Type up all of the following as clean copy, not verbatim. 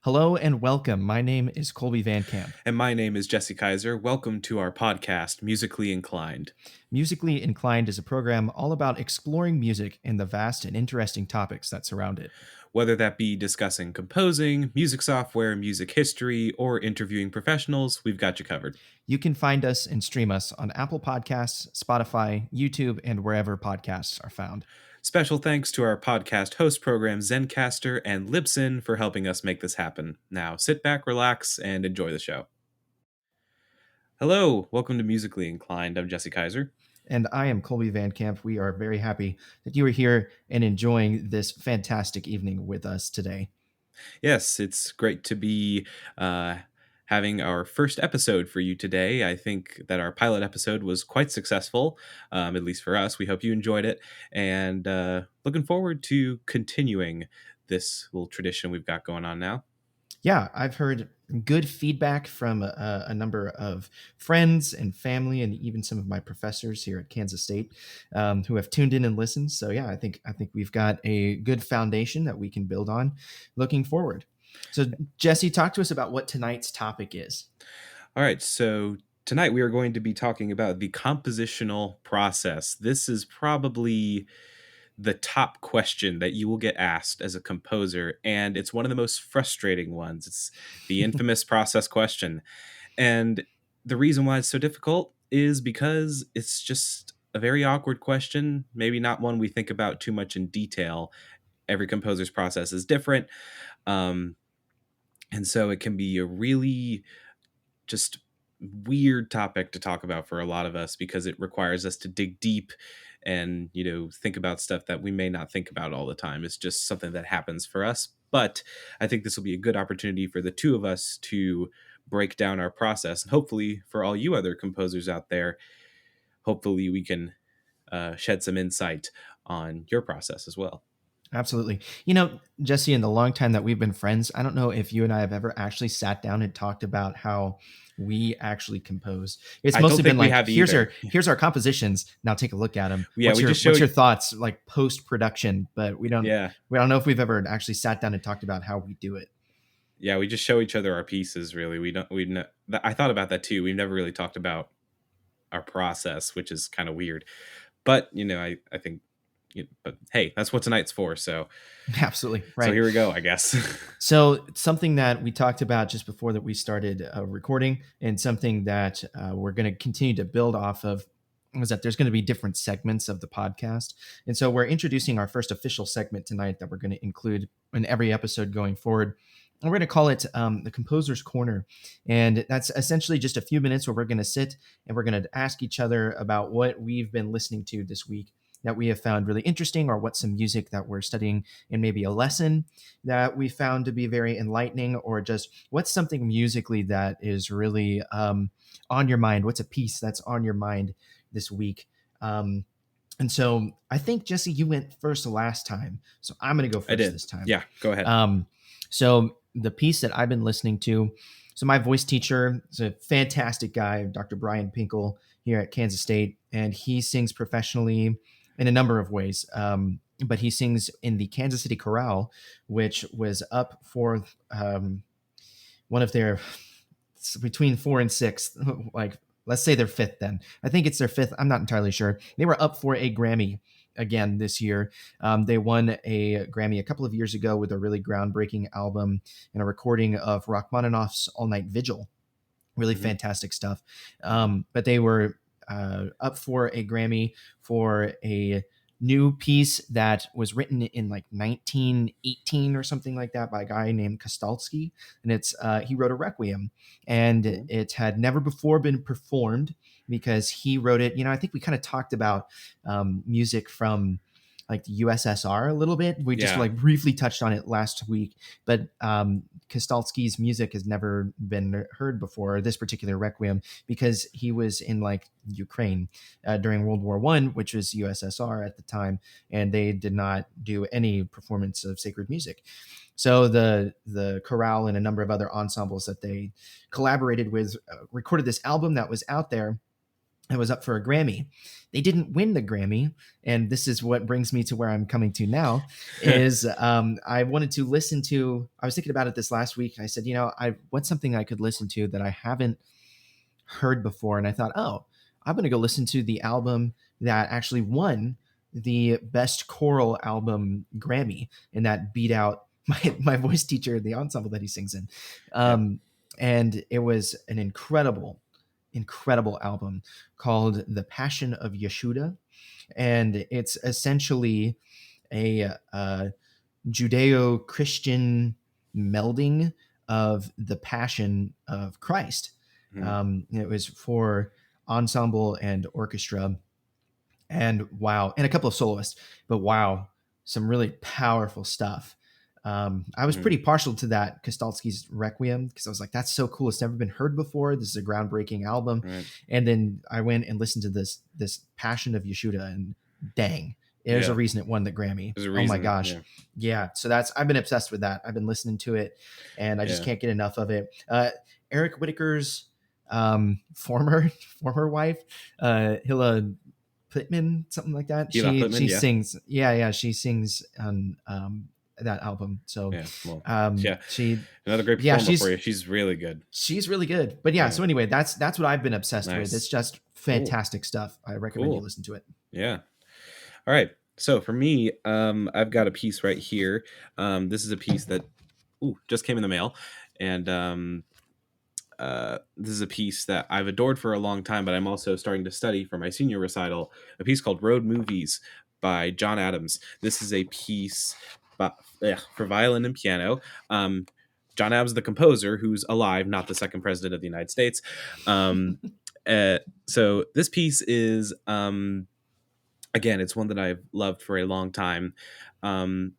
Hello and welcome. My name is Kolby Van Camp. And my name is Jesse Kaiser. Welcome to our podcast, Musically Inclined. Musically Inclined is a program all about exploring music and the vast and interesting topics that surround it. Whether that be discussing composing, music software, music history, or interviewing professionals, we've got you covered. You can find us and stream us on Apple Podcasts, Spotify, YouTube, and wherever podcasts are found. Special thanks to our podcast host program, Zencaster and Libsyn, for helping us make this happen. Now, sit back, relax, and enjoy the show. Hello, welcome to Musically Inclined. I'm Jesse Kaiser. And I am Kolby Van Camp. We are very happy that you are here and enjoying this fantastic evening with us today. Yes, it's great to be having our first episode for you today. I think that our pilot episode was quite successful, at least for us. We hope you enjoyed it, and looking forward to continuing this little tradition we've got going on now. Yeah, I've heard good feedback from a number of friends and family, and even some of my professors here at Kansas State who have tuned in and listened. So yeah, I think we've got a good foundation that we can build on looking forward. So Jesse, talk to us about what tonight's topic is. All right, so tonight we are going to be talking about the compositional process. This is probably the top question that you will get asked as a composer, and it's one of the most frustrating ones. It's the infamous process question. And the reason why it's so difficult is because it's just a very awkward question, maybe not one we think about too much in detail. Every composer's process is different. And so it can be a really just weird topic to talk about for a lot of us because it requires us to dig deep and think about stuff that we may not think about all the time. It's just something that happens for us, but I think this will be a good opportunity for the two of us to break down our process, and hopefully for all you other composers out there, hopefully we can shed some insight on your process as well. Absolutely. Jesse, in the long time that we've been friends, I don't know if you and I have ever actually sat down and talked about how we actually compose. It's mostly been like, here's our compositions. Now take a look at them. Yeah, what's your thoughts, like post production? But we don't know if we've ever actually sat down and talked about how we do it. Yeah, we just show each other our pieces. Really, I thought about that too. We've never really talked about our process, which is kind of weird. But I think. But hey, that's what tonight's for. So absolutely right. So here we go, I guess. So something that we talked about just before that we started recording, and something that we're going to continue to build off of, was that there's going to be different segments of the podcast. And so we're introducing our first official segment tonight that we're going to include in every episode going forward. And we're going to call it the Composer's Corner. And that's essentially just a few minutes where we're going to sit and we're going to ask each other about what we've been listening to this week that we have found really interesting, or what's some music that we're studying in maybe a lesson that we found to be very enlightening, or just what's something musically that is really on your mind. What's a piece that's on your mind this week? And so I think, Jesse, you went first last time, so I'm going to go first this time. Yeah, go ahead. So the piece that I've been listening to, so my voice teacher is a fantastic guy, Dr. Brian Pinkle here at Kansas State, and he sings professionally in a number of ways. But he sings in the Kansas City Chorale, which was up for one of their, between 4 and 6, like let's say their 5th then. I think it's their 5th. I'm not entirely sure. They were up for a Grammy again this year. They won a Grammy a couple of years ago with a really groundbreaking album and a recording of Rachmaninoff's All Night Vigil. Really fantastic stuff. But they were up for a Grammy for a new piece that was written in like 1918 or something like that by a guy named Kostalski. And it's he wrote a requiem, and it had never before been performed because he wrote it. I think we kind of talked about music from like the USSR a little bit. We just like briefly touched on it last week, but Kostalski's music has never been heard before, this particular requiem, because he was in like Ukraine during World War I, which was USSR at the time, and they did not do any performance of sacred music. So the chorale and a number of other ensembles that they collaborated with recorded this album that was out there. It was up for a Grammy. They didn't win the Grammy, and this is what brings me to where I'm coming to now. Is I wanted to listen to. I was thinking about it this last week. I said, I what's something I could listen to that I haven't heard before, and I thought, oh, I'm going to go listen to the album that actually won the best choral album Grammy, and that beat out my voice teacher, the ensemble that he sings in. Yeah. And it was an incredible album called The Passion of Yeshuda. And it's essentially a Judeo Christian melding of the Passion of Christ. Mhm. It was for ensemble and orchestra. And wow, and a couple of soloists, but wow, some really powerful stuff. I was Mhm. pretty partial to that Kostalski's Requiem because I was like, that's so cool. It's never been heard before. This is a groundbreaking album. Right. And then I went and listened to this Passion of Yeshuda, and dang, there's a Yeah. reason it won the Grammy. There's a Oh my reason. gosh. Yeah. Yeah. So I've been obsessed with that. I've been listening to it and I just Yeah. can't get enough of it. Eric Whitaker's former wife, Hilla Pittman, something like that. Eli She Putman. Yeah. sings, yeah, she sings on that album. So Yeah. Well. Yeah. she, Another great yeah, performer for you. She's really good. she's really good. But yeah, Yeah. so anyway, that's what I've been obsessed with. It's Nice. just Cool. fantastic stuff. I recommend you Cool. listen to it. Yeah. All right. So for me, I've got a piece right here. This is a piece that just came in the mail, and this is a piece that I've adored for a long time, but I'm also starting to study for my senior recital. A piece called "Road Movies" by John Adams. This is a piece for violin and piano. John Adams, the composer, who's alive, not the second president of the United States. So this piece is. Again, it's one that I've loved for a long time. And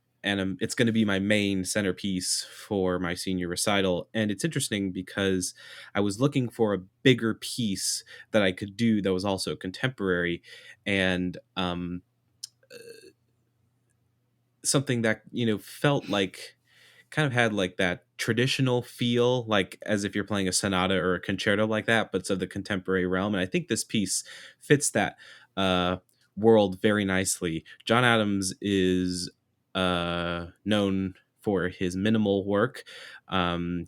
it's going to be my main centerpiece for my senior recital. And it's interesting because I was looking for a bigger piece that I could do that was also contemporary and something that, felt like kind of had like that traditional feel, like as if you're playing a sonata or a concerto like that, but it's of the contemporary realm. And I think this piece fits that uh, world very nicely. John Adams is known for his minimal work.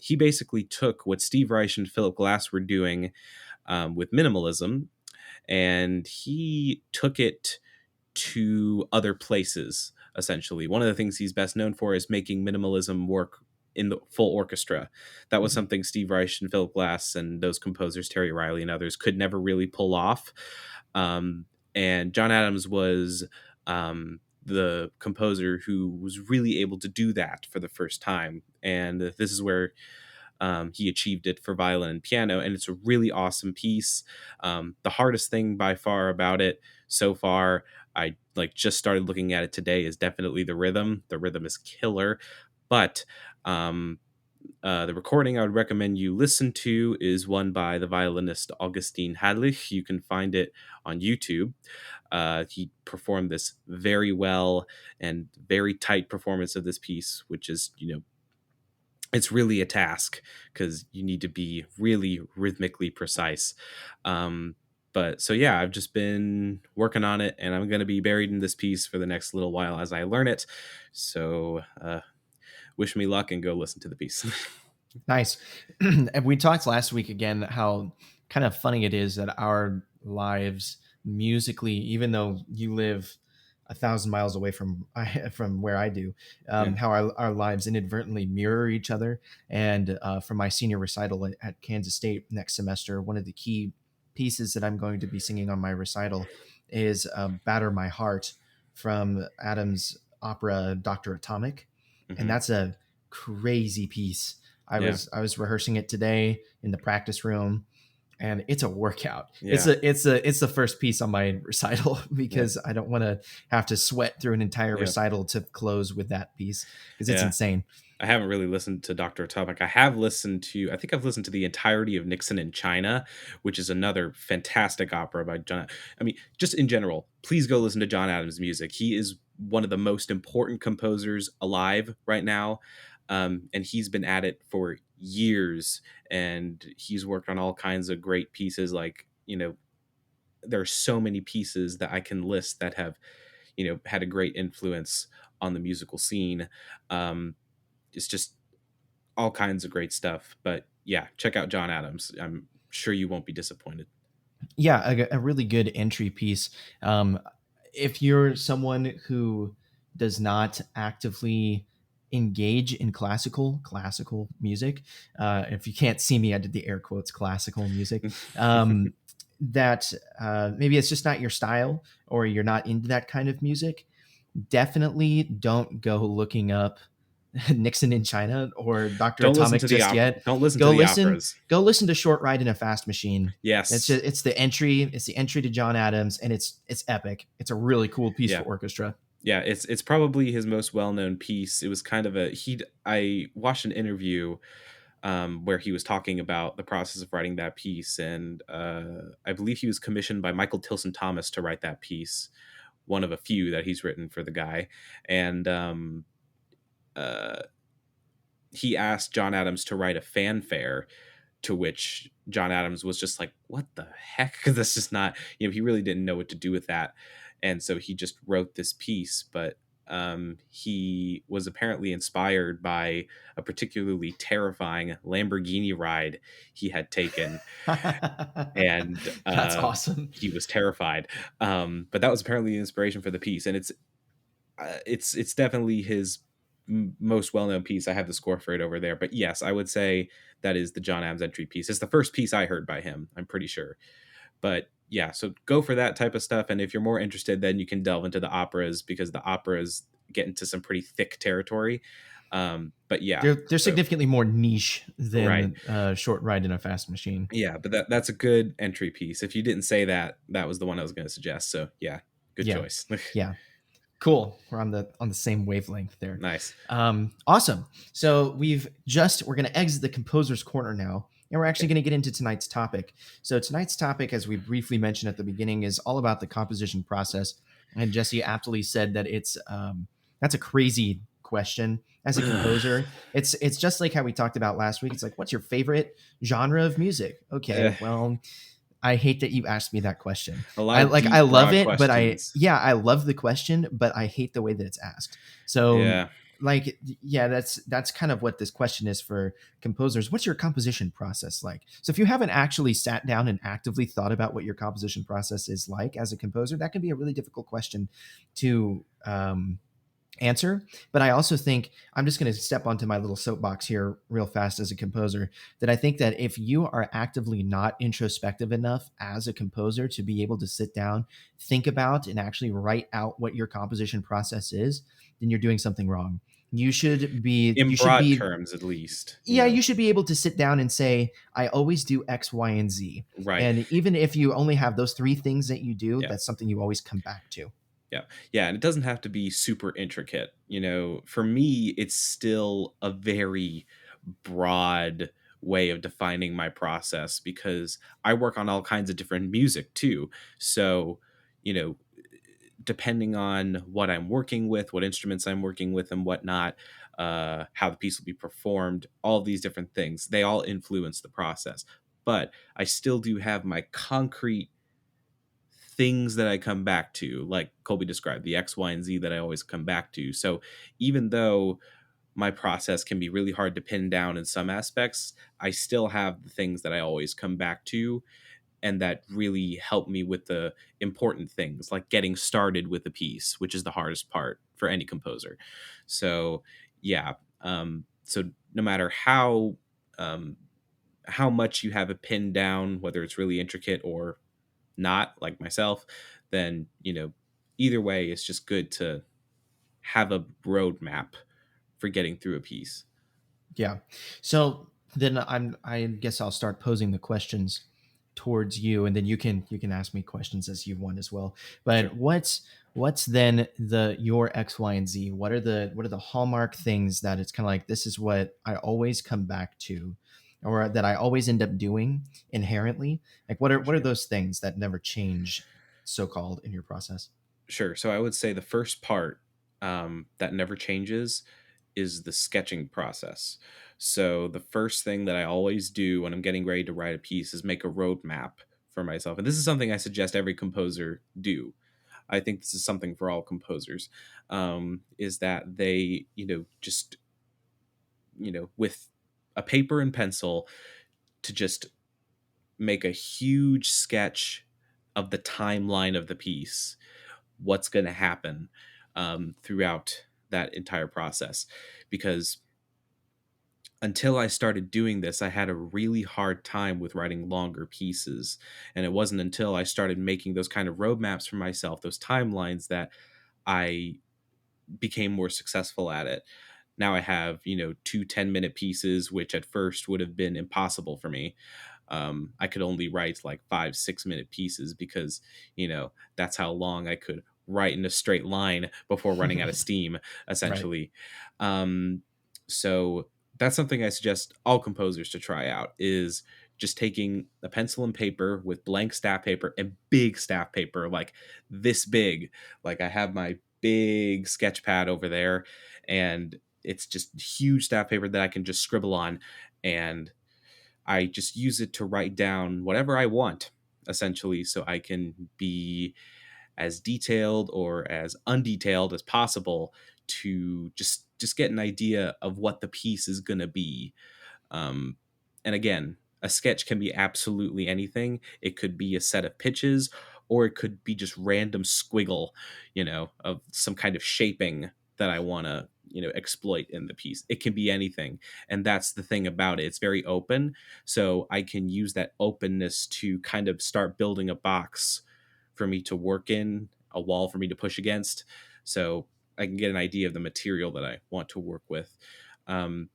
He basically took what Steve Reich and Philip Glass were doing with minimalism, and he took it to other places. Essentially, one of the things he's best known for is making minimalism work in the full orchestra. That was Mhm. something Steve Reich and Philip Glass and those composers, Terry Riley and others, could never really pull off. And John Adams was the composer who was really able to do that for the first time. And this is where he achieved it for violin and piano, and it's a really awesome piece. The hardest thing by far about it so far, I just started looking at it today, is definitely the rhythm. The rhythm is killer, but um, the recording I would recommend you listen to is one by the violinist Augustine Hadlich. You can find it on YouTube. He performed this very well and very tight performance of this piece, which is, it's really a task because you need to be really rhythmically precise. But so yeah, I've just been working on it, and I'm going to be buried in this piece for the next little while as I learn it. So wish me luck and go listen to the piece. Nice. And we talked last week again how kind of funny it is that our lives musically, even though you live 1,000 miles away from from where I do, Yeah. how our lives inadvertently mirror each other. And for my senior recital at Kansas State next semester, one of the key pieces that I'm going to be singing on my recital is "Batter My Heart" from Adam's opera Dr. Atomic, and Hmm. that's a crazy piece. Yeah. I was rehearsing it today in the practice room, and it's a workout. Yeah. It's the first piece on my recital Yeah. because I don't want to have to sweat through an entire Yeah. recital to close with that piece because it's Yeah. insane. I haven't really listened to Dr. Atomic. I think I've listened to the entirety of Nixon in China, which is another fantastic opera by John. I mean, just in general, please go listen to John Adams' music. He is one of the most important composers alive right now. And he's been at it for years, and he's worked on all kinds of great pieces like, there are so many pieces that I can list that have, had a great influence on the musical scene. Um, it's just all kinds of great stuff. But yeah, check out John Adams. I'm sure you won't be disappointed. Yeah, a really good entry piece. Um, if you're someone who does not actively engage in classical music, if you can't see me, I did the air quotes classical music. That maybe it's just not your style, or you're not into that kind of music. Definitely don't go looking up Nixon in China or Dr. Don't listen Atomic to the just opera. yet. Don't listen to Go the listen, operas. go listen to Short Ride in a Fast Machine. Yes. It's the entry. It's the entry to John Adams, and it's epic. It's a really cool piece Yeah. for orchestra. Yeah, it's probably his most well-known piece. It was kind of I watched an interview where he was talking about the process of writing that piece, and I believe he was commissioned by Michael Tilson Thomas to write that piece, one of a few that he's written for the guy. And uh, he asked John Adams to write a fanfare, to which John Adams was just like, "What the heck?" Because that's just not, he really didn't know what to do with that, and so he just wrote this piece. But he was apparently inspired by a particularly terrifying Lamborghini ride he had taken, and That's awesome. he was terrified. But that was apparently the inspiration for the piece, and it's definitely his most well-known piece. I have the score for it over there, but yes, I would say that is the John Adams entry piece. It's the first piece I heard by him, I'm pretty sure. But yeah, so go for that type of stuff, and if you're more interested, then you can delve into the operas, because the operas get into some pretty thick territory. But yeah, They're so significantly more niche right. than Short Ride in a Fast Machine. Yeah, but that's a good entry piece. If you didn't say that, that was the one I was going to suggest. So yeah, good Yeah, choice. yeah. Cool. We're on the same wavelength there. Nice. Awesome. So we're going to exit the composer's corner now, and we're actually Okay. going to get into tonight's topic. So tonight's topic, as we briefly mentioned at the beginning, is all about the composition process. And Jesse aptly said that that's a crazy question as a composer. It's just like how we talked about last week. It's like, what's your favorite genre of music? Okay, Eh, well, I hate that you asked me that question. a lot I of like deep, I love broad it, but questions. I love the question, but I hate the way that it's asked. So Yeah. like yeah, that's kind of what this question is for composers. What's your composition process like? So if you haven't actually sat down and actively thought about what your composition process is like as a composer, that can be a really difficult question to answer. But I also think I'm just going to step onto my little soapbox here real fast as a composer, that I think that if you are actively not introspective enough as a composer to be able to sit down, think about, and actually write out what your composition process is, then you're doing something wrong. You should be In you should broad be terms, at least, yeah, you should be able to sit down and say, I always do X, Y, and Z. right. And even if you only have those three things that you do, Yeah. that's something you always come back to. Yeah. Yeah. And it doesn't have to be super intricate. For me, it's still a very broad way of defining my process, because I work on all kinds of different music too. So, you know, depending on what I'm working with, what instruments I'm working with, and whatnot, how the piece will be performed, all these different things, they all influence the process. But I still do have my concrete things that I come back to, like Colby described, the X, Y, and Z that I always come back to. So even though my process can be really hard to pin down in some aspects, I still have the things that I always come back to, and that really help me with the important things, like getting started with a piece, which is the hardest part for any composer. So yeah, so no matter um, how much you have it pinned down, whether it's really intricate or not, like myself, then either way, it's just good to have a roadmap for getting through a piece. Yeah. So then I guess I'll start posing the questions towards you, and then you can ask me questions as you want as well. Sure. But what's then your X, Y, and Z? What are the hallmark things that it's kind of like, this is what I always come back to, or that I always end up doing inherently? Like what are Sure. those things that never change, so called, in your process? Sure. So I would say the first part that never changes is the sketching process. So the first thing that I always do when I'm getting ready to write a piece is make a roadmap for myself. And this is something I suggest every composer do. I think this is something for all composers, is that they, just, with a paper and pencil, to just make a huge sketch of the timeline of the piece, what's going to happen throughout that entire process. Because until I started doing this, I had a really hard time with writing longer pieces. And it wasn't until I started making those kind of roadmaps for myself, those timelines, that I became more successful at it. Now I have, two 10-minute pieces, which at first would have been impossible for me. I could only write like 5, 6 minute pieces because, that's how long I could write in a straight line before running out of steam, Right. essentially. Um, so that's something I suggest all composers to try out, is just taking a pencil and paper with blank staff paper and big staff paper, like this big. Like I have my big sketch pad over there, and it's just huge staff paper that I can just scribble on, and I just use it to write down whatever I want, essentially, so I can be as detailed or as undetailed as possible to just get an idea of what the piece is going to be. um, and again, a sketch can be absolutely anything. It could be a set of pitches, or it could be just random squiggle, of some kind of shaping that I want to, exploit in the piece. It can be anything. And that's the thing about it. It's very open. So I can use that openness to kind of start building a box for me to work in, a wall for me to push against. So I can get an idea of the material that I want to work with. Um,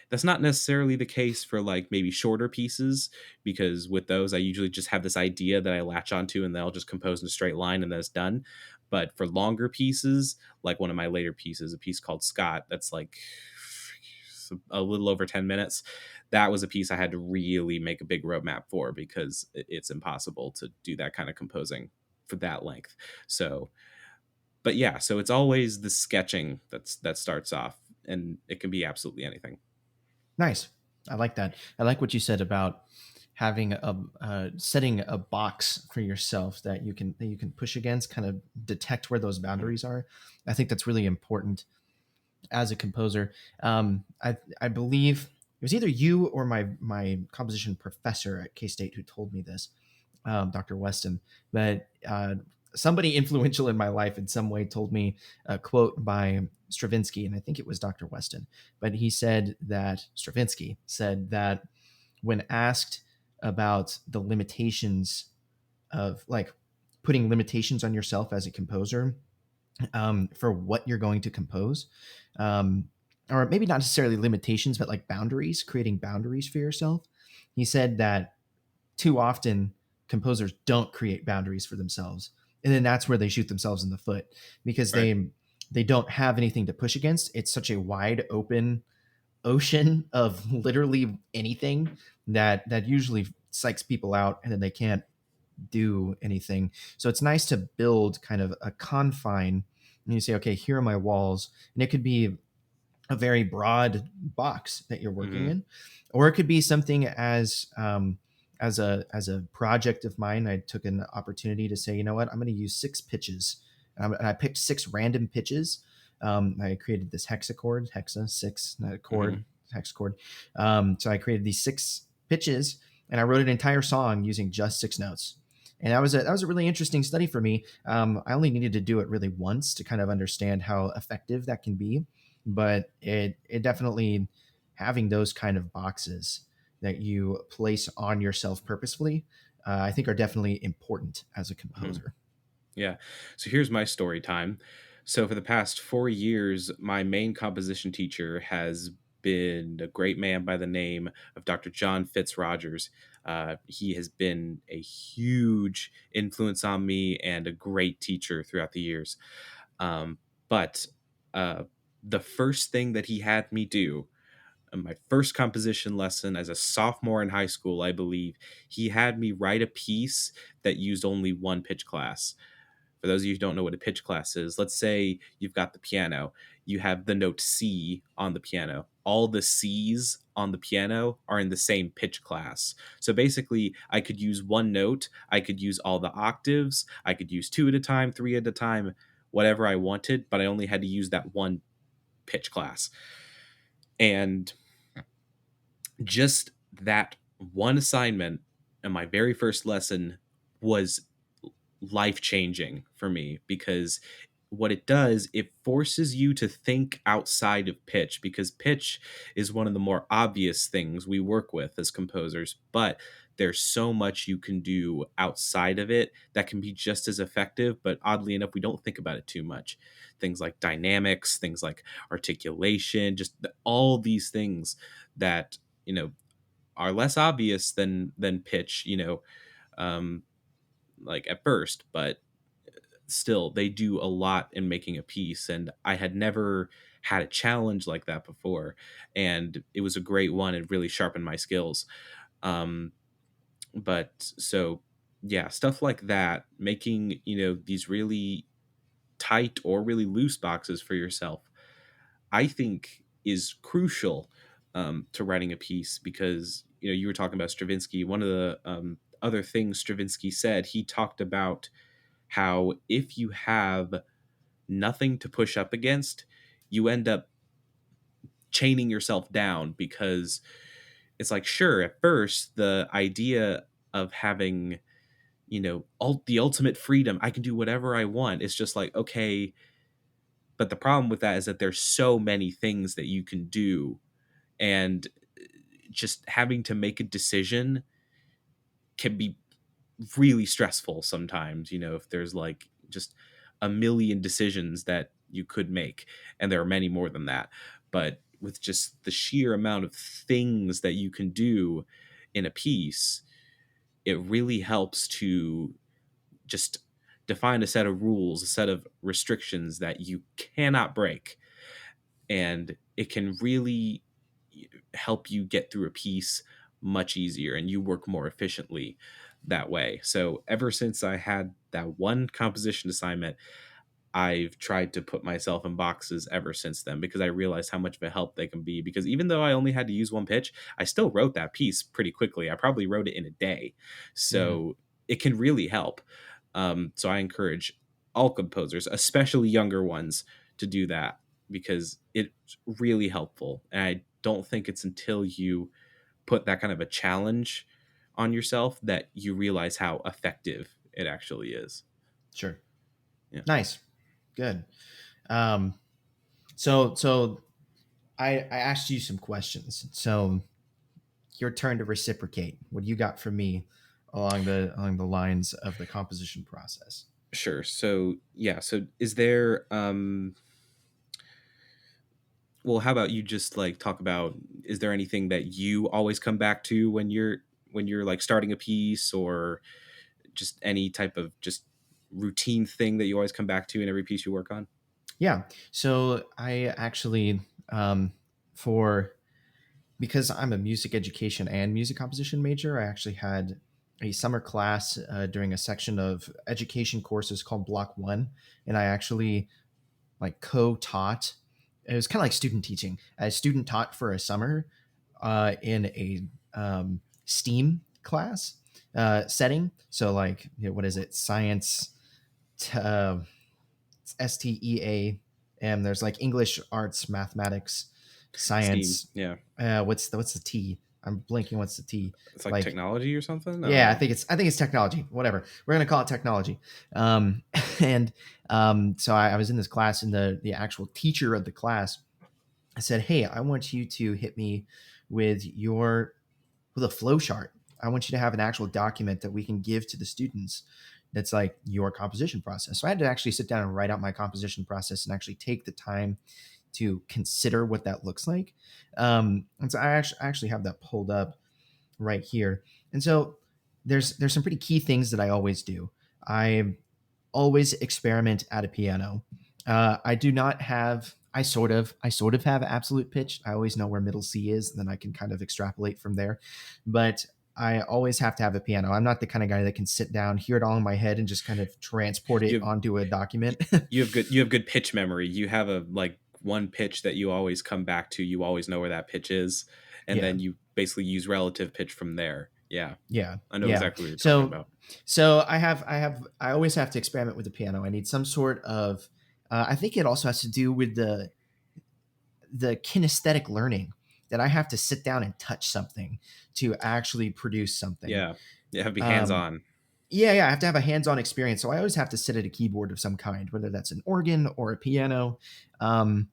that's not necessarily the case for like maybe shorter pieces, because with those I usually just have this idea that I latch onto and then I'll just compose in a straight line and then it's done. But for longer pieces, like one of my later pieces, a piece called Scott, that's like a little over 10 minutes. That was a piece I had to really make a big roadmap for, because it's impossible to do that kind of composing for that length. So, but yeah, so it's always the sketching that starts off, and it can be absolutely anything. Nice. I like that. I like what you said about having setting a box for yourself that you can push against, kind of detect where those Mhm. boundaries are. I think that's really important as a composer. I believe it was either you or my composition professor at K State who told me this, Dr. Weston, that somebody influential in my life in some way told me a quote by Stravinsky, and I think it was Dr. Weston, but he said that Stravinsky said that when asked about the limitations of like putting limitations on yourself as a composer, for what you're going to compose, um, or maybe not necessarily limitations, but like boundaries, creating boundaries for yourself. He said that too often composers don't create boundaries for themselves, and then that's where they shoot themselves in the foot because Right. they don't have anything to push against. It's such a wide open ocean of literally anything that usually psychs people out, and then they can't do anything. So it's nice to build kind of a confine, and you say, okay, here are my walls, and it could be a very broad box that you're working Mhm. in, or it could be something as a project of mine. I took an opportunity to say, you know what, I'm going to use 6 pitches, and I picked 6 random pitches. I created this hexachord, hexa six, not a chord, Mhm. hexachord. So I created these 6 pitches, and I wrote an entire song using just 6 notes. And that was a really interesting study for me. I only needed to do it really once to kind of understand how effective that can be, but it definitely, having those kind of boxes that you place on yourself purposefully, I think are definitely important as a Mhm. composer. Yeah. So here's my story time. So for the past 4 years, my main composition teacher has been a great man by the name of Dr. John Fitzrogers. He has been a huge influence on me and a great teacher throughout the years. But uh, the first thing that he had me do, my first composition lesson as a sophomore in high school, I believe, he had me write a piece that used only one pitch class. For those of you who don't know what a pitch class is, let's say you've got the piano, you have the note C on the piano. All the C's on the piano are in the same pitch class. So basically, I could use one note, I could use all the octaves, I could use two at a time, three at a time, whatever I wanted, but I only had to use that one pitch class. And just that one assignment and my very first lesson was life changing for me, because what it does, it forces you to think outside of pitch, because pitch is one of the more obvious things we work with as composers, but there's so much you can do outside of it that can be just as effective, but oddly enough we don't think about it too much. Things like dynamics, things like articulation, just all these things that, are less obvious than pitch, um like at first, but still they do a lot in making a piece, and I had never had a challenge like that before, and it was a great one. It really sharpened my skills. um but so yeah, stuff like that, making these really tight or really loose boxes for yourself, I think is crucial to writing a piece, because you were talking about Stravinsky. One of the other things Stravinsky said, he talked about how if you have nothing to push up against, you end up chaining yourself down, because it's like, sure, at first the idea of having the ultimate freedom, I can do whatever I want, it's just like, okay, but the problem with that is that there's so many things that you can do, and just having to make a decision can be really stressful sometimes, if there's like just a million decisions that you could make, and there are many more than that. But with just the sheer amount of things that you can do in a piece, it really helps to just define a set of rules, a set of restrictions that you cannot break, and it can really help you get through a piece much easier, and you work more efficiently that way. So ever since I had that one composition assignment, I've tried to put myself in boxes ever since then, because I realized how much of a help they can be. Because even though I only had to use one pitch, I still wrote that piece pretty quickly. I probably wrote it in a day. Mm, So it can really help. So I encourage all composers, especially younger ones, to do that, because it's really helpful. And I don't think it's until you put that kind of a challenge on yourself that you realize how effective it actually is. sure. Yeah. Nice. Good. Um, so I asked you some questions. So your turn to reciprocate. What do you got for me along the lines of the composition process? Sure. So yeah. So is there well, how about you just like talk about, is there anything that you always come back to when you're like starting a piece, or just any type of just routine thing that you always come back to in every piece you work on? Yeah. So I actually, for because I'm a music education and music composition major, I actually had a summer class during a section of education courses called Block One, and I actually like co-taught. It was kind of like student teaching. I student taught for a summer in a STEAM class setting. So like, what is it? Science, STEAM. There's like English, arts, mathematics, Steam. science. Yeah. What's the T? I'm blanking. What's the T? It's like Like, technology or something. I don't yeah, I know. think it's technology. Whatever, we're gonna call it technology. And so I was in this class, and the actual teacher of the class, I said, "Hey, I want you to hit me with with a flow chart. I want you to have an actual document that we can give to the students. That's like your composition process." So I had to actually sit down and write out my composition process and actually take the time to consider what that looks like. And so I actually have that pulled up right here. And so there's some pretty key things that I always do. I always experiment at a piano. I do not have. I sort of have absolute pitch. I always know where middle C is, and then I can kind of extrapolate from there. But I always have to have a piano. I'm not the kind of guy that can sit down, hear it all in my head, and just kind of transport it You have onto a document. you have good pitch memory. You have a like one pitch that you always come back to. You always know where that pitch is, and Yeah. then you basically use relative pitch from there. Yeah, Yeah. I know Yeah. exactly what you're talking So about. I always have to experiment with the piano. I need some sort of I think it also has to do with the kinesthetic learning, that I have to sit down and touch something to actually produce something. Yeah, you have to be hands Um, on. yeah, I have to have a hands-on experience. So I always have to sit at a keyboard of some kind, whether that's an organ or a piano, um,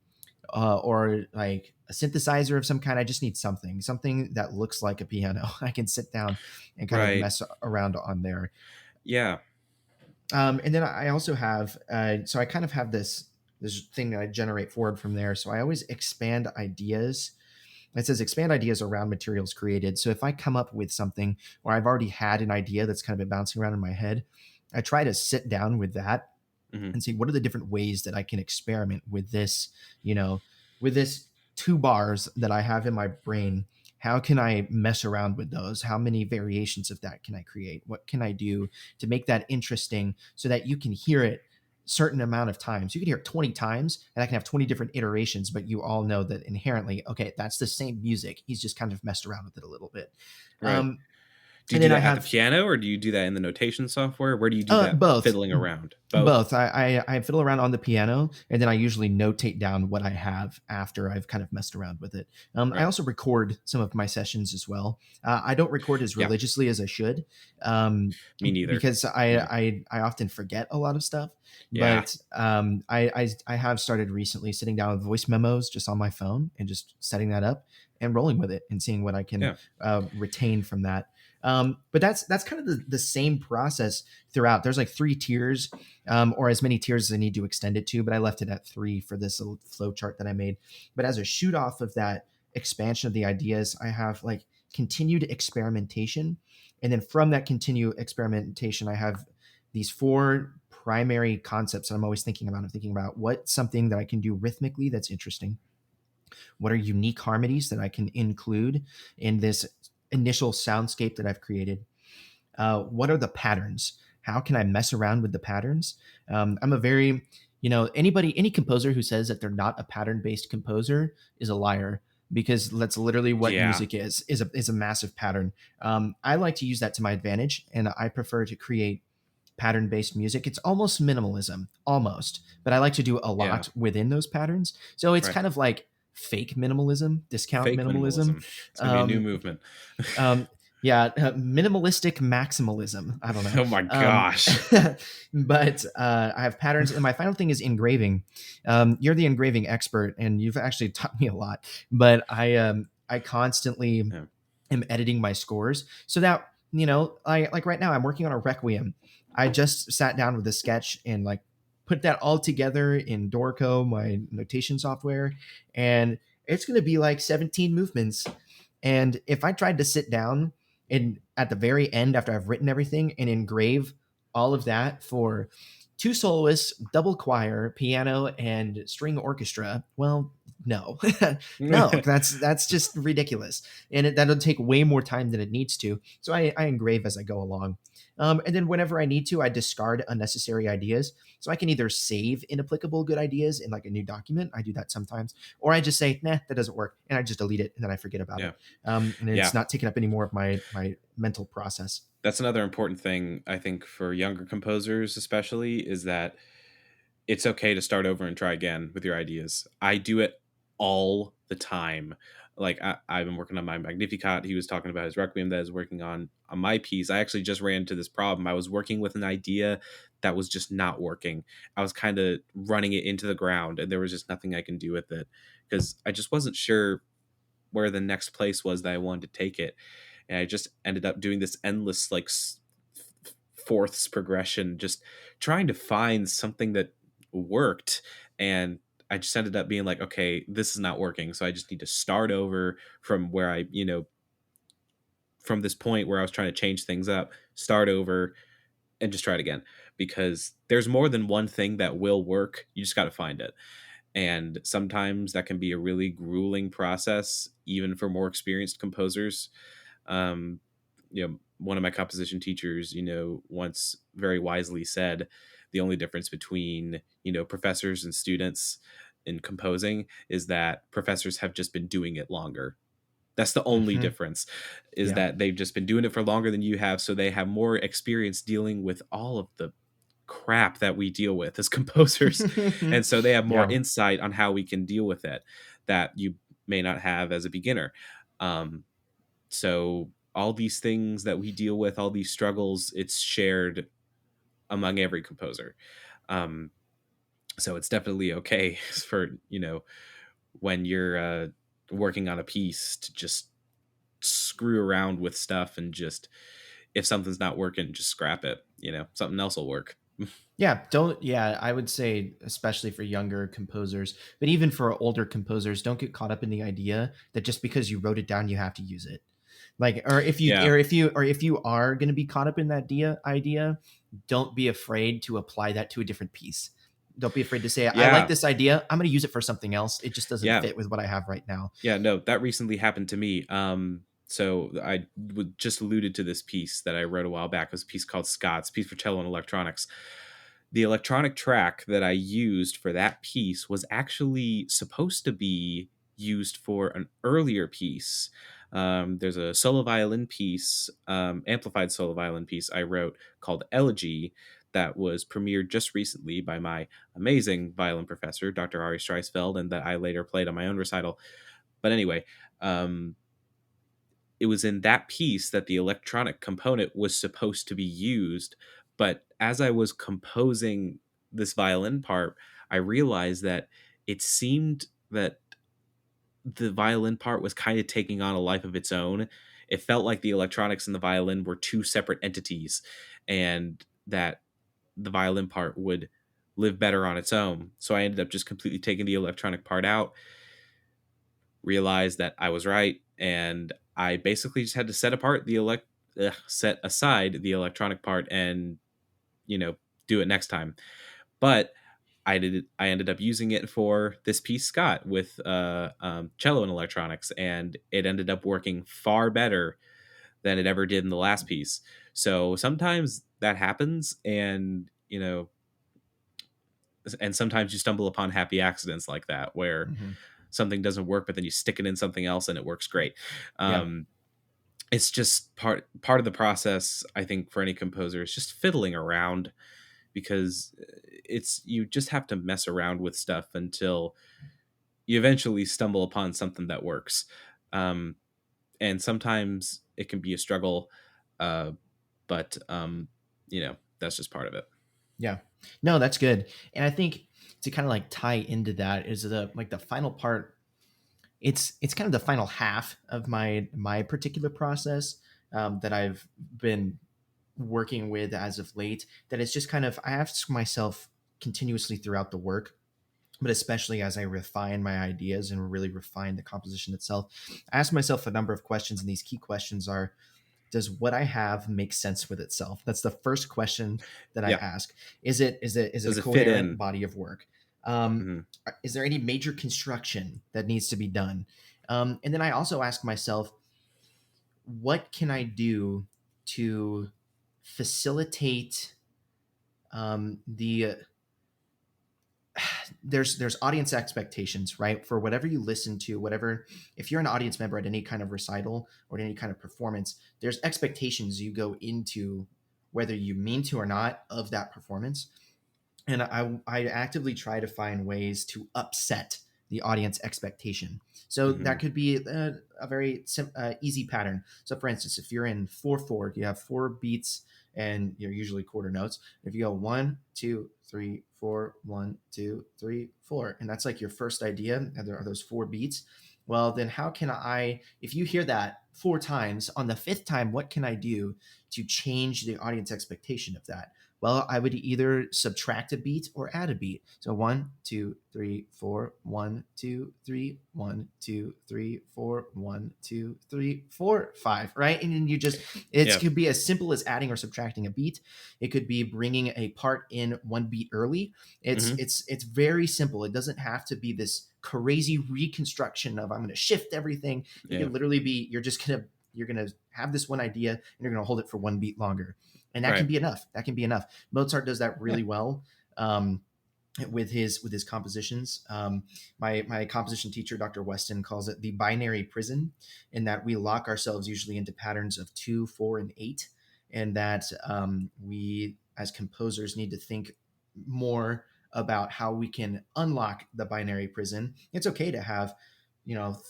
or like a synthesizer of some kind. I just need something that looks like a piano. I can sit down and kind of Right. mess around on there. Yeah. And then I also have, so I kind of have this thing that I generate forward from there. So I always expand ideas. It says expand ideas around materials created. So if I come up with something, or I've already had an idea that's kind of been bouncing around in my head, I try to sit down with that Hmm. and see what are the different ways that I can experiment with this, you know, with this two bars that I have in my brain. How can I mess around with those? How many variations of that can I create? What can I do to make that interesting so that you can hear it certain amount of times? You can hear it 20 times and I can have 20 different iterations, but you all know that inherently, okay, that's the same music. He's just kind of messed around with it a little bit. Right. Um, Do you and do then I that at the have piano, or do you do that in the notation software? Where do you do that both. fiddling around? Both? Both. I fiddle around on the piano, and then I usually notate down what I have after I've kind of messed around with it. I Right. also record some of my sessions as well. I don't record as Yeah. religiously as I should, um, Me neither. because Yeah. I often forget a lot of stuff. Yeah. But I have started recently sitting down with voice memos just on my phone and just setting that up and rolling with it and seeing what I can Yeah. retain from that. But that's kind of the same process throughout. There's like three tiers, or as many tiers as I need to extend it to, but I left it at three for this little flow chart that I made. But as a shoot off of that expansion of the ideas, I have like continued experimentation. And then from that continued experimentation, I have these four primary concepts that I'm always thinking about. I'm thinking about what's something that I can do rhythmically that's interesting. What are unique harmonies that I can include in this initial soundscape that I've created? What are the patterns? How can I mess around with the patterns? I'm a very, any composer who says that they're not a pattern based composer is a liar, because that's literally what Yeah. music is a massive pattern. I like to use that to my advantage, and I prefer to create pattern based music. It's almost minimalism, almost, but I like to do a Yeah. lot within those patterns. So it's Right. kind of like fake minimalism, discount Fake minimalism. minimalism. It's gonna be a new Um, movement. yeah, minimalistic maximalism. I don't know. Oh my gosh. But I have patterns. And my final thing is engraving. You're the engraving expert, and you've actually taught me a lot. But I constantly Yeah. am editing my scores so that, I like right now I'm working on a requiem. I just sat down with a sketch and like put that all together in Dorco, my notation software, and it's going to be like 17 movements. And if I tried to sit down and at the very end, after I've written everything, and engrave all of that for two soloists, double choir, piano, and string orchestra, well, no, no, that's just ridiculous, and that'll take way more time than it needs to. So I engrave as I go along, and then whenever I need to, I discard unnecessary ideas. So I can either save inapplicable good ideas in like a new document. I do that sometimes, or I just say, nah, that doesn't work, and I just delete it, and then I forget about Yeah. it, and it's Yeah. not taking up any more of my mental process. That's another important thing, I think, for younger composers especially, is that it's okay to start over and try again with your ideas. I do it all the time. Like I've been working on my Magnificat. He was talking about his Requiem that I was working on my piece. I actually just ran into this problem. I was working with an idea that was just not working. I was kind of running it into the ground, and there was just nothing I can do with it because I just wasn't sure where the next place was that I wanted to take it. And I just ended up doing this endless like fourths progression, just trying to find something that worked. And I just ended up being like, okay, this is not working, so I just need to start over from where I, from this point where I was trying to change things up, start over and just try it again, because there's more than one thing that will work. You just got to find it. And sometimes that can be a really grueling process, even for more experienced composers. um, One of my composition teachers, once very wisely said, the only difference between, professors and students in composing is that professors have just been doing it longer. That's the only Hmm. difference, is Yeah. that they've just been doing it for longer than you have, so they have more experience dealing with all of the crap that we deal with as composers, and so they have more Yeah. insight on how we can deal with it that you may not have as a beginner. Um, so all these things that we deal with, all these struggles, it's shared among every composer. Um, so it's definitely okay for, when you're working on a piece to just screw around with stuff and just, if something's not working, just scrap it. Something else will work. Yeah, don't yeah, I would say especially for younger composers, but even for older composers, don't get caught up in the idea that just because you wrote it down, you have to use it. Like, or if you Yeah. are going to be caught up in that idea, don't be afraid to apply that to a different piece. Don't be afraid to say, I like Yeah. this idea. I'm going to use it for something else. It just doesn't Yeah. fit with what I have right now. Yeah, no, that recently happened to me. So I just alluded to this piece that I wrote a while back. It was a piece called Scott's piece for cello and electronics. The electronic track that I used for that piece was actually supposed to be used for an earlier piece. There's a solo violin piece, amplified solo violin piece I wrote called Elegy that was premiered just recently by my amazing violin professor, Dr. Ari Streisfeld, and that I later played on my own recital. But anyway, um, it was in that piece that the electronic component was supposed to be used. But as I was composing this violin part, I realized that it seemed that the violin part was kind of taking on a life of its own. It felt like the electronics and the violin were two separate entities, and that the violin part would live better on its own. So I ended up just completely taking the electronic part out, realized that I was right, and I basically just had to set aside the electronic part and you know do it next time. But I ended up using it for this piece Scott with cello and electronics, and it ended up working far better than it ever did in the last piece. So sometimes that happens, and sometimes you stumble upon happy accidents like that where Hmm. something doesn't work, but then you stick it in something else and it works great. Yeah. Um, it's just part of the process. I think for any composer, is just fiddling around, because it's you just have to mess around with stuff until you eventually stumble upon something that works. Um, and sometimes it can be a struggle, uh, but that's just part of it. Yeah. No, that's good. And I think to kind of like tie into that is the final part. It's kind of the final half of my particular process, that I've been working with as of late. That it's just kind of, I ask myself continuously throughout the work, but especially as I refine my ideas and really refine the composition itself, I ask myself a number of questions, and these key questions are: does what I have make sense with itself? That's the first question that I Yeah. ask. Is it a Does it fit coherent in? body of work? Um, Mhm. is there any major construction that needs to be done? And then I also ask myself, what can I do to facilitate the there's audience expectations, right? For whatever you listen to, whatever, if you're an audience member at any kind of recital or at any kind of performance, there's expectations you go into, whether you mean to or not, of that performance. And I actively try to find ways to upset the audience expectation. So that Mhm. could be a very easy pattern. So for instance, if you're in 4/4, you have four beats and you're usually quarter notes. If you go 1, 2, 3, 4, 1, 2, 3, 4, and that's like your first idea, and there are those four beats. Well, then how can I, if you hear that four times, on the fifth time, what can I do to change the audience expectation of that? Well, I would either subtract a beat or add a beat. So 1, 2, 3, 4, 1, 2, 3, 1, 2, 3, 4, 1, 2, 3, 4, 5, right? And then it Yeah. could be as simple as adding or subtracting a beat. It could be bringing a part in one beat early. It's Mhm. it's it's very simple. It doesn't have to be this crazy reconstruction of, I'm going to shift everything. It Yeah. could literally be, you're gonna have this one idea and you're gonna hold it for one beat longer, and that can Right. be enough. Mozart does that Yeah. really well. Um, with his compositions. My composition teacher, Dr. Weston, calls it the binary prison, in that we lock ourselves usually into patterns of 2, 4, and 8, and that we as composers need to think more about how we can unlock the binary prison. It's okay to have,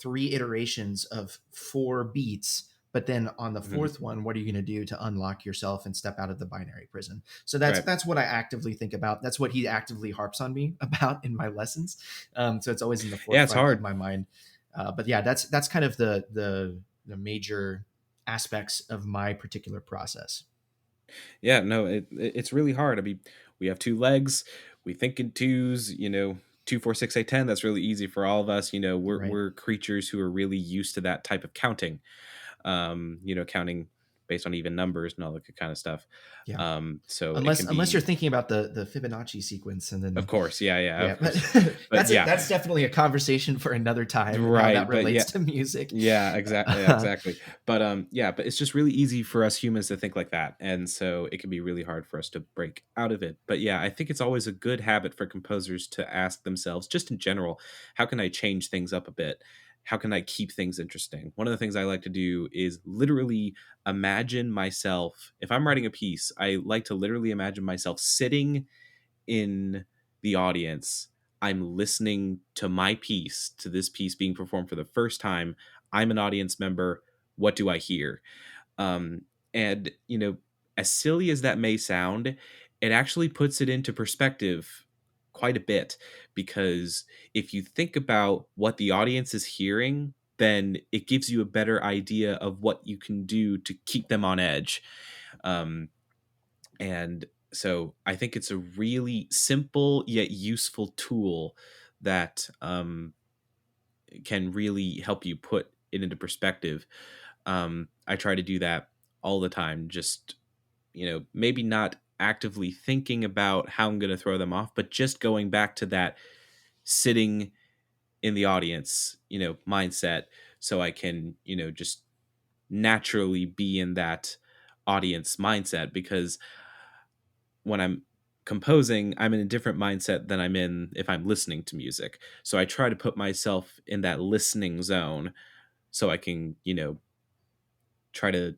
3 iterations of 4 beats, but then on the Mhm. fourth one, what are you going to do to unlock yourself and step out of the binary prison? So that's Right. that's what I actively think about. That's what he actively harps on me about in my lessons. So it's always in the Yeah, it's forefront of hard. my mind. But yeah, that's kind of the major aspects of my particular process. Yeah, no, it's really hard. I mean, we have two legs. We think in twos. 2, 4, 6, 8, 10. That's really easy for all of us. We're Right. we're creatures who are really used to that type of counting. Counting based on even numbers and all that kind of stuff. Yeah. So it Unless can unless you're be, thinking about the Fibonacci sequence, and of then course, yeah, yeah, of but course, but yeah, that's definitely a conversation for another time, and how that right, but relates yeah, to music. yeah, exactly, yeah, exactly. But yeah, but it's just really easy for us humans to think like that, and so it can be really hard for us to break out of it. But yeah, I think it's always a good habit for composers to ask themselves, just in general, how can I change things up a bit? How can I keep things interesting? One of the things I like to do is literally imagine myself. If I'm writing a piece, I like to literally imagine myself sitting in the audience. I'm listening to my piece, to this piece being performed for the first time. I'm an audience member. What do I hear? Um, and, as silly as that may sound, it actually puts it into perspective quite a bit, because if you think about what the audience is hearing, then it gives you a better idea of what you can do to keep them on edge. Um, and so I think it's a really simple yet useful tool that can really help you put it into perspective. I try to do that all the time. Just, maybe not actively thinking about how I'm going to throw them off, but just going back to that sitting in the audience, mindset, so I can, just naturally be in that audience mindset, because when I'm composing, I'm in a different mindset than I'm in if I'm listening to music. So I try to put myself in that listening zone so I can, try to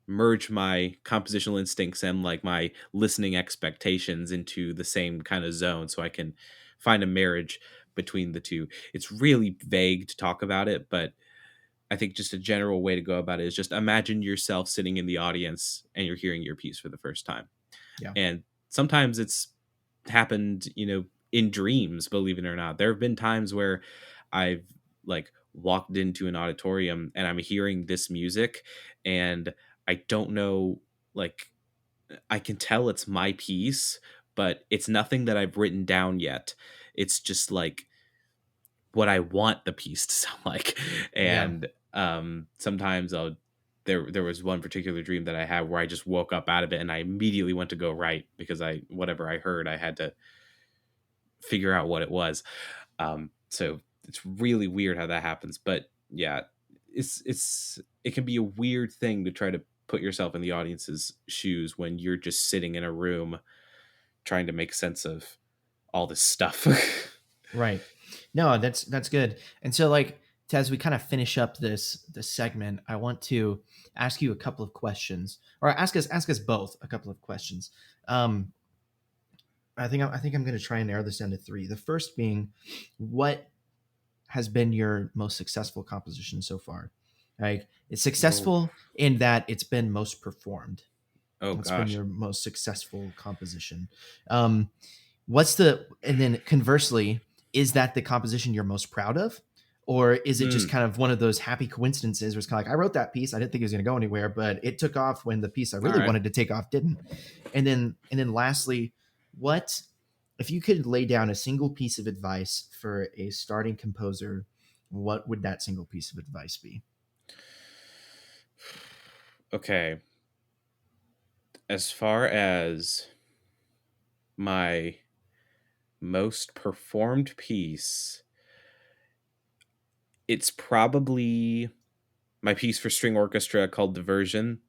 merge my compositional instincts and like my listening expectations into the same kind of zone so I can find a marriage between the two. It's really vague to talk about it, but I think just a general way to go about it is just imagine yourself sitting in the audience and you're hearing your piece for the first time. Yeah. And sometimes it's happened, in dreams, believe it or not. There have been times where I've like walked into an auditorium and I'm hearing this music, and I don't know, like, I can tell it's my piece, but it's nothing that I've written down yet. It's just like what I want the piece to sound like. Yeah. And sometimes there was one particular dream that I had where I just woke up out of it and I immediately went to go write, because I whatever I heard, I had to figure out what it was. So it's really weird how that happens. But yeah, it can be a weird thing to try to put yourself in the audience's shoes when you're just sitting in a room trying to make sense of all this stuff. Right. No, that's good. And so, like, as we kind of finish up this segment, I want to ask you a couple of questions, or ask us both a couple of questions. Um, I think I'm going to try and narrow this down to 3. The first being, what has been your most successful composition so far? Like, it's Oh, successful in that it's been most performed. oh What's been gosh. your most successful composition? Um, and then conversely, is that the composition you're most proud of? Or is it just Mm, kind of one of those happy coincidences where it's kind of like, I wrote that piece, I didn't think it was going to go anywhere, but it took off when the piece I all really right. wanted to take off didn't. And then lastly, what if you could lay down a single piece of advice for a starting composer, what would that single piece of advice be? Okay. As far as my most performed piece, it's probably my piece for string orchestra called Diversion.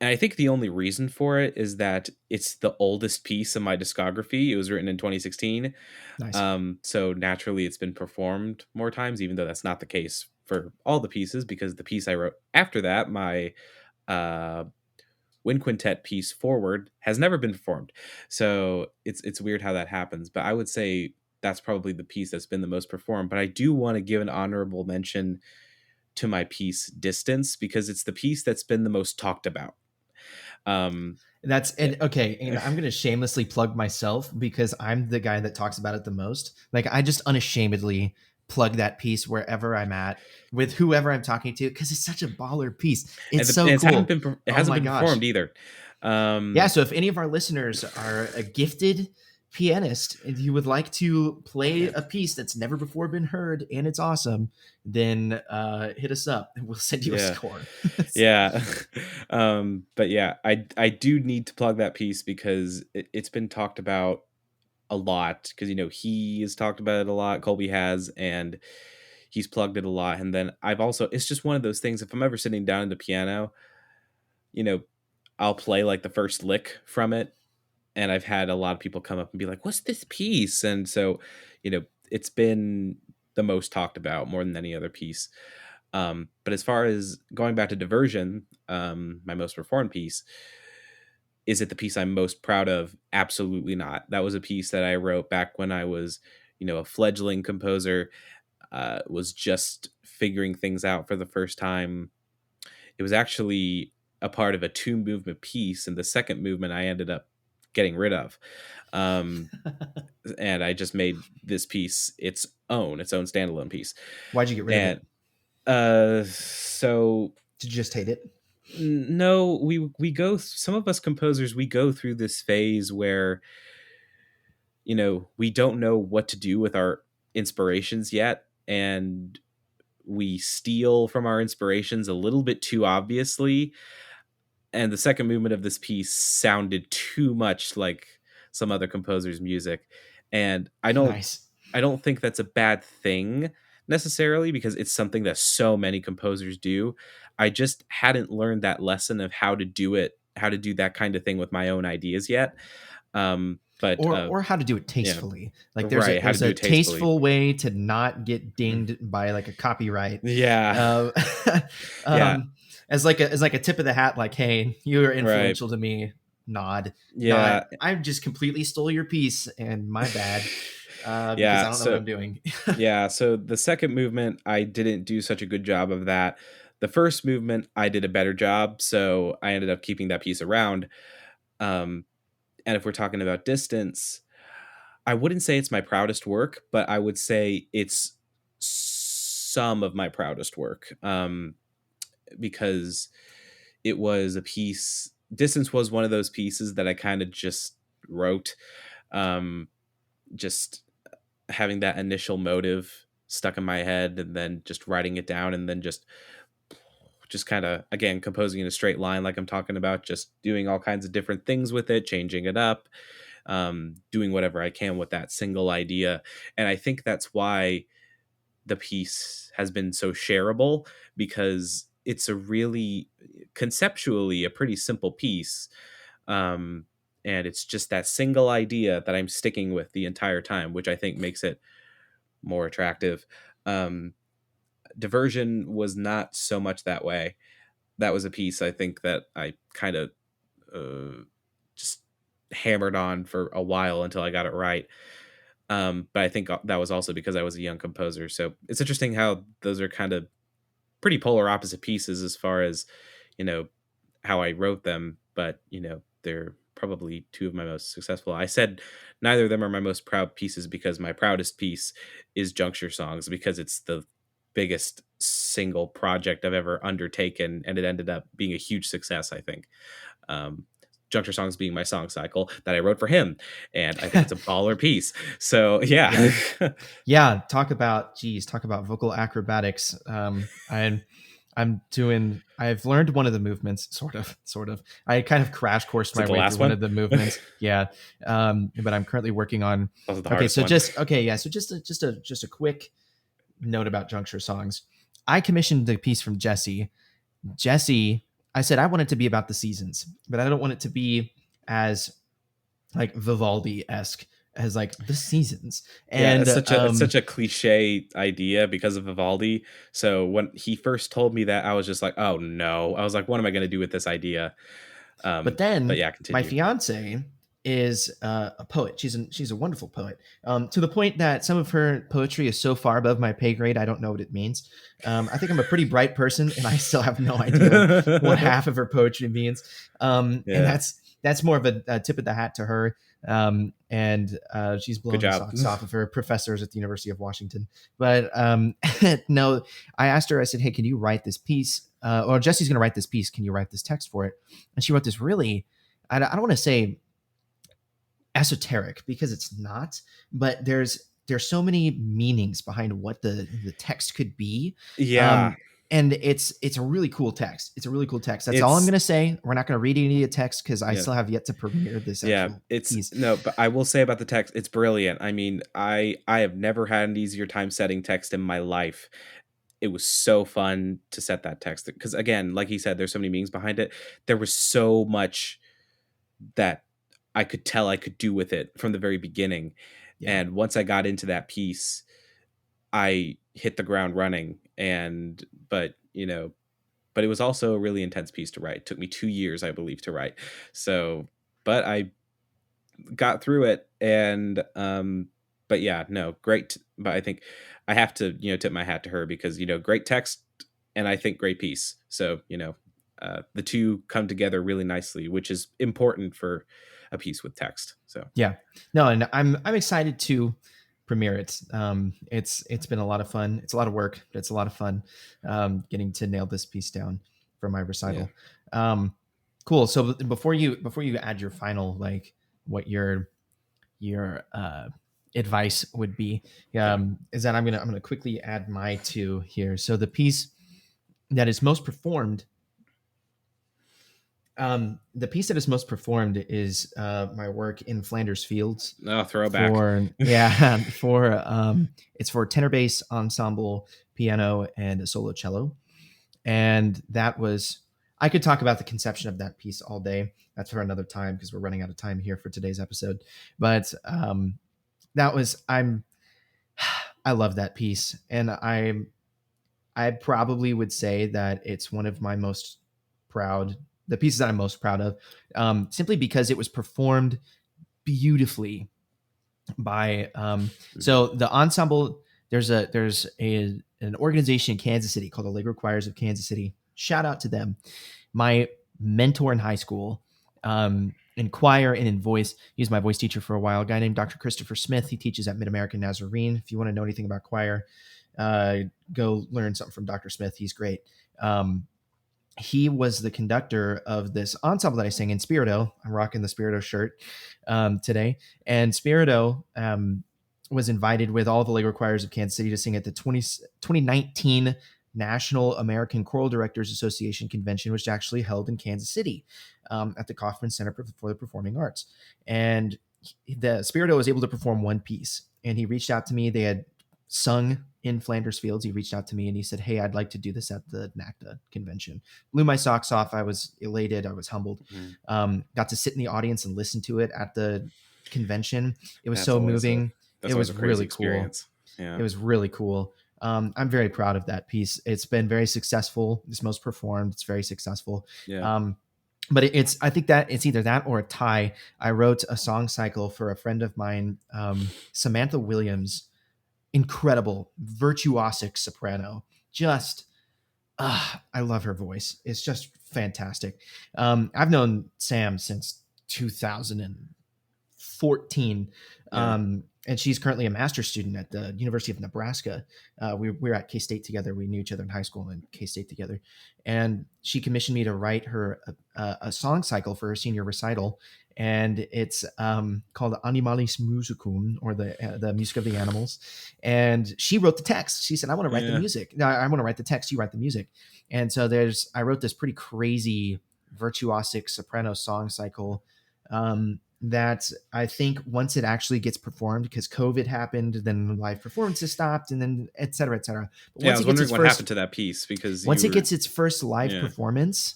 And I think the only reason for it is that it's the oldest piece of my discography. It was written in 2016. Nice. So naturally it's been performed more times, even though that's not the case for all the pieces, because the piece I wrote after that, my uh, wind quintet piece forward, has never been performed. So it's weird how that happens. But I would say that's probably the piece that's been the most performed. But I do want to give an honorable mention to my piece Distance, because it's the piece that's been the most talked about. Um, That's and okay, and I'm gonna shamelessly plug myself because I'm the guy that talks about it the most. Like I just unashamedly plug that piece wherever I'm at with whoever I'm talking to because it's such a baller piece. It's and so cool. it Oh hasn't my been gosh. performed either. Yeah, Um, so if any of our listeners are a gifted pianist and you would like to play yeah, a piece that's never before been heard and it's awesome, then hit us up and we'll send you a yeah, score. yeah. But yeah, I do need to plug that piece because it's been talked about a lot, because he has talked about it a lot, Colby has, and he's plugged it a lot. And then I've also, it's just one of those things, if I'm ever sitting down at the piano, you know I'll play like the first lick from it, and I've had a lot of people come up and be like, "What's this piece?" And so, it's been the most talked about more than any other piece. But as far as going back to Diversion, my most performed piece, is it the piece I'm most proud of? Absolutely not. That was a piece that I wrote back when I was, a fledgling composer, was just figuring things out for the first time. It was actually a part of a two movement piece, and the second movement I ended up getting rid of. Um, and I just made this piece its own standalone piece. Why'd you get rid of And it? so Did you just hate it? no, we go, some of us composers, we go through this phase where we don't know what to do with our inspirations yet, and we steal from our inspirations a little bit too obviously. And the second movement of this piece sounded too much like some other composer's music, and Nice. I don't think that's a bad thing necessarily, because it's something that so many composers do. I just hadn't learned that lesson of how to do it, how to do that kind of thing with my own ideas yet. But Or how to do it yeah, tastefully. Like right, how to there's do a it tastefully. tasteful way to not get Mm. dinged by like a copyright. Yeah, Uh, yeah, um, as like a tip of the hat, like, hey, you are right, influential to me. Nod, not yeah. I just completely stole your piece and my bad because Yeah, I don't know what so I'm doing. yeah, so the second movement, I didn't do such a good job of that. The first movement, I did a better job, so I ended up keeping that piece around. Um, and if we're talking about Distance, I wouldn't say it's my proudest work, but I would say it's some of my proudest work, because it was a piece. Distance was one of those pieces that I kind of just wrote, um, just having that initial motive stuck in my head, and then just writing it down, and then just kind of, again, composing in a straight line like I'm talking about, just doing all kinds of different things with it, changing it up, doing whatever I can with that single idea. And I think that's why the piece has been so shareable, because it's a really, conceptually, a pretty simple piece. um, and it's just that single idea that I'm sticking with the entire time, which I think makes it more attractive. Um, Diversion was not so much that way. That was a piece I think that I kind of just hammered on for a while until I got it right. But I think that was also because I was a young composer. So it's interesting how those are kind of pretty polar opposite pieces as far as, you know, how I wrote them, but they're probably two of my most successful. I said neither of them are my most proud pieces, because my proudest piece is Juncture Songs, because it's the biggest single project I've ever undertaken, and it ended up being a huge success, I think. Um, Juncture Songs being my song cycle that I wrote for him, and I think it's a baller piece. So Yeah. yeah. Yeah, talk about vocal acrobatics. I've learned one of the movements, sort of. I kind of crash coursed Is it my the way through last one one? of the movements. Yeah. But I'm currently working on, That was the okay, hardest so one. just a quick note about juncture songs. I commissioned the piece from Jesse. Jesse I said I want it to be about the seasons, but I don't want it to be as like Vivaldi-esque as like the seasons. Yeah, And it's such a cliche idea because of Vivaldi. So when he first told me that, I was just like, "Oh no!" I was like, "What am I going to do with this idea?" but But then yeah, my continue. fiance is a poet. She's a wonderful poet, to the point that some of her poetry is so far above my pay grade, I don't know what it means. I think I'm a pretty bright person, and I still have no idea what half of her poetry means. And Yeah, that's more of a tip of the hat to her. And she's good blown the job. socks off of her professors at the University of Washington. But no, I asked her. I said, "Hey, can you write this piece? Or Jesse's going to write this piece. Can you write this text for it?" And she wrote this really, I don't want to say esoteric because it's not, but there's so many meanings behind what the text could be. Yeah, um and it's a really cool text. It's a really cool text. That's all I'm it's going to say. We're not going to read any of the text because I yeah. still have yet to premiere this Yeah, actual it's piece. no, but I will say about the text, it's brilliant. I mean, I have never had an easier time setting text in my life. It was so fun to set that text because again, like he said, there's so many meanings behind it. There was so much that I could tell I could do with it from the very beginning. Yeah. And once I got into that piece, I hit the ground running. And but but it was also a really intense piece to write. It took me 2 years, I believe, to write. So, but I got through it, and but yeah, no, great. But I think I have to tip my hat to her because great text, and I think great piece. So the two come together really nicely, which is important for a piece with text. So Yeah. No, and I'm excited to premiere it. It's been a lot of fun. It's a lot of work, but it's a lot of fun getting to nail this piece down for my yeah, recital. Cool. So before you add your final, like what your advice would be, yeah. is that I'm gonna quickly add my two here. So the piece that is most performed the piece that is most performed is my work in Flanders Fields Oh, throwback. for yeah for it's for tenor bass ensemble, piano, and a solo cello. And that was, I could talk about the conception of that piece all day. That's for another time because we're running out of time here for today's episode. But that was I love that piece, and I probably would say that it's one of my most proud, the pieces that I'm most proud of, simply because it was performed beautifully by. Mhm. So the ensemble, there's an organization in Kansas City called the Allegro Choirs of Kansas City. Shout out to them. My mentor in high school, in choir and in voice, he was my voice teacher for a while. A guy named Dr. Christopher Smith. He teaches at Mid American Nazarene. If you want to know anything about choir, uh, go learn something from Dr. Smith. He's great. Um, he was the conductor of this ensemble that I sing in Spirito. I'm rocking the Spirito shirt today. And Spirito was invited with all the Lego choirs of Kansas City to sing at the 2019 National American Choral Directors Association Convention, which actually held in Kansas City at the Kauffman Center for the Performing Arts. And the Spirito was able to perform one piece. And he reached out to me. They had sung in Flanders Fields. He reached out to me and he said, "Hey, I'd like to do this at the NACDA convention." Blew my socks off. I was elated. I was humbled. Mhm. Got to sit in the audience and listen to it at the convention. It was That's so always a moving. It that's always was a crazy really cool. experience. Yeah, It was really cool. I'm very proud of that piece. It's been very successful. It's most performed. It's very successful. yeah. Um, but it's, I think that it's either that or a tie. I wrote a song cycle for a friend of mine, Samantha Williams, incredible virtuosic soprano. Just I love her voice. It's just fantastic. I've known Sam since 2014, Yeah. and she's currently a master's student at the University of Nebraska. We were at K State together. We knew each other in high school and K State together, and she commissioned me to write her a song cycle for her senior recital. And it's called Animalis Musicum, or the music of the animals. And she wrote the text. She said, "I want to write the Yeah. music. No, I want to write the text. You write the music." And so I wrote this pretty crazy virtuosic soprano song cycle that I think once it actually gets performed, because COVID happened, then live performances stopped, and then et cetera, et cetera. But Yeah, I was wondering what happened to that piece because you once it were gets its first live yeah. performance,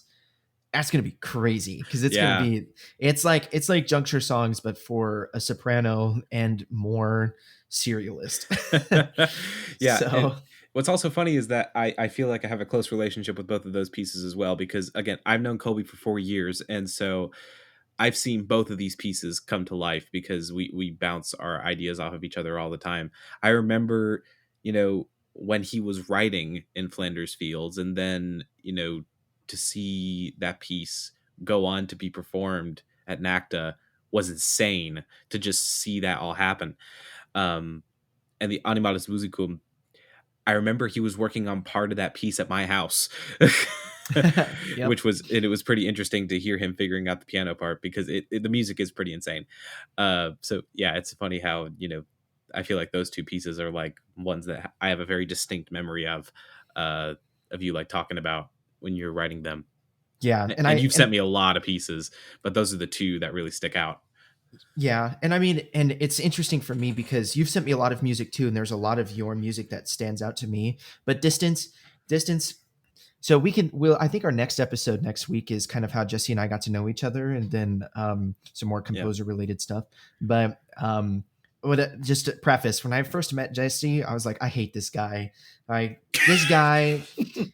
that's gonna be crazy because it's gonna Yeah. be it's like juncture songs, but for a soprano and more serialist. Yeah, and So what's also funny is that I feel like I have a close relationship with both of those pieces as well because, again, I've known Colby for 4 years, and so I've seen both of these pieces come to life because we bounce our ideas off of each other all the time. I remember, when he was writing in Flanders Fields, and then, to see that piece go on to be performed at NACTA was insane to just see that all happen. Um, and the Animalis Musicum, I remember he was working on part of that piece at my house. yep. It was pretty interesting to hear him figuring out the piano part because the music is pretty insane. So yeah, it's funny how, I feel like those two pieces are like ones that I have a very distinct memory of you like talking about when you're writing them. Yeah. And And I you've sent and me a lot of pieces, but those are the two that really stick out. yeah, and I mean, and it's interesting for me because you've sent me a lot of music too, and there's a lot of your music that stands out to me. But distance. So we'll I think our next episode next week is kind of how Jesse and I got to know each other, and then some more Yeah. composer related stuff. But just to preface, when I first met Jesse, I was like, I hate this guy. Like this guy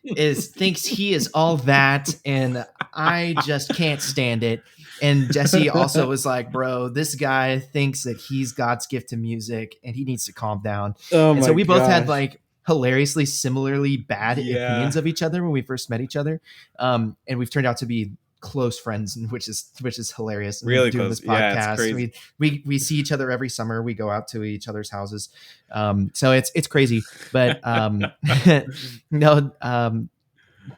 is thinks he is all that, and I just can't stand it. And Jesse also was like, bro, this guy thinks that he's God's gift to music and he needs to calm down. Oh And so my we both had gosh. like hilariously similarly bad Yeah. opinions of each other when we first met each other. And we've turned out to be close friends, which is hilarious. And Really doing this close. Yeah, it's podcast, crazy. we see each other every summer. We go out to each other's houses. So it's crazy. But no,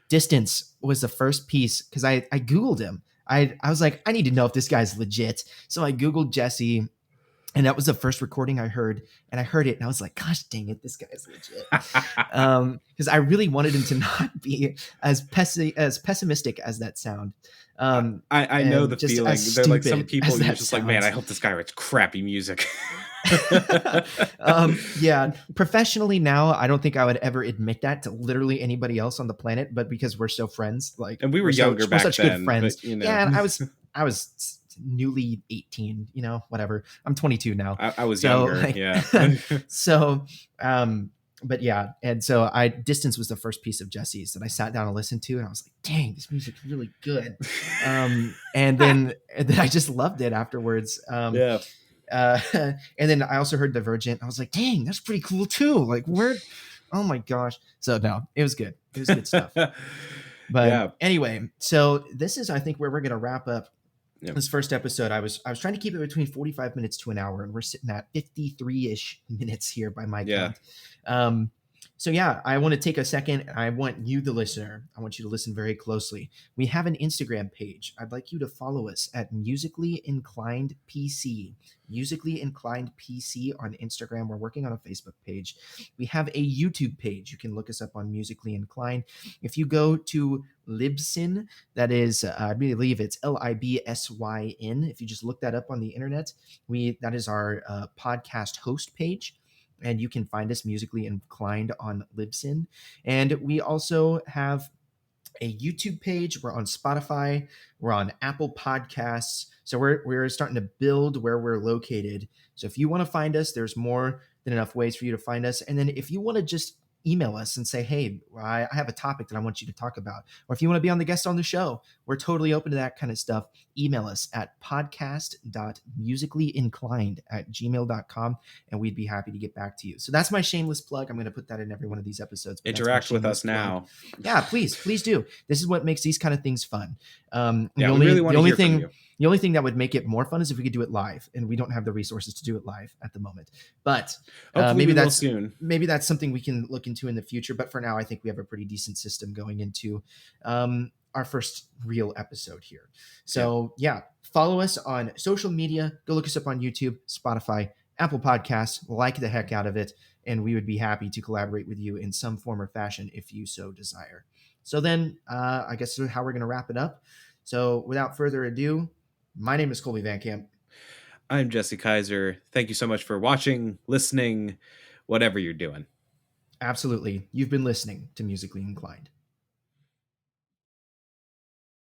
Distance was the first piece because I Googled him. I was like, I need to know if this guy's legit. So I Googled Jesse, and that was the first recording I heard. And I heard it, and I was like, gosh dang it, this guy's legit. Because I really wanted him to not be as pessimistic as that sound. I know the And just as feeling. They're like some stupid people as you're that just like, man, I sounds. hope this guy writes crappy music. Yeah, professionally now, I don't think I would ever admit that to literally anybody else on the planet, but because we're so friends, like And we were we're younger back such good then, but friends. Yeah, and I was newly 18, whatever. I'm 22 now. I was So younger. like Yeah. so but yeah, and so Distance was the first piece of Jesse's that I sat down and listened to, and I was like, dang, this music's really good. And then I just loved it afterwards. Yeah. And then I also heard Divergent. I was like, dang, that's pretty cool too. Like, where? Oh my gosh. So no, it was good. It was good stuff. But Yeah. anyway, so this is, I think, where we're gonna wrap up Yeah. this first episode. I was trying to keep it between 45 minutes to an hour, and we're sitting at 53-ish minutes here by my Yeah. count. So yeah, I want to take a second. I want you, the listener, I want you to listen very closely. We have an Instagram page. I'd like you to follow us at Musically Inclined PC. Musically Inclined PC on Instagram. We're working on a Facebook page. We have a YouTube page. You can look us up on Musically Inclined. If you go to Libsyn, that is, I believe it's Libsyn. If you just look that up on the internet, that is our podcast host page, and you can find us Musically Inclined on Libsyn. And we also have a YouTube page. We're on Spotify. We're on Apple Podcasts. So we're starting to build where we're located. So if you want to find us, there's more than enough ways for you to find us. And then if you want to just email us and say, hey, I have a topic that I want you to talk about, or if you want to be on the guest on the show, we're totally open to that kind of stuff. Email us at podcast.musicallyinclined@gmail.com, and we'd be happy to get back to you. So that's my shameless plug. I'm going to put that in every one of these episodes. But that's my Interact with shameless us plug. now. Yeah, please do. This is what makes these kind of things fun. Yeah, we really want to hear from you. The only thing that would make it more fun is if we could do it live, and we don't have the resources to do it live at the moment. But Hopefully we will soon. Maybe that's something we can look into in the future. But for now, I think we have a pretty decent system going into our first real episode here. So yeah, follow us on social media. Go look us up on YouTube, Spotify, Apple Podcasts. Like the heck out of it, and we would be happy to collaborate with you in some form or fashion if you so desire. So then, I guess this is how we're going to wrap it up. So without further ado, my name is Colby Van Camp. I'm Jesse Kaiser. Thank you so much for watching, listening, whatever you're doing. Absolutely. You've been listening to Musically Inclined.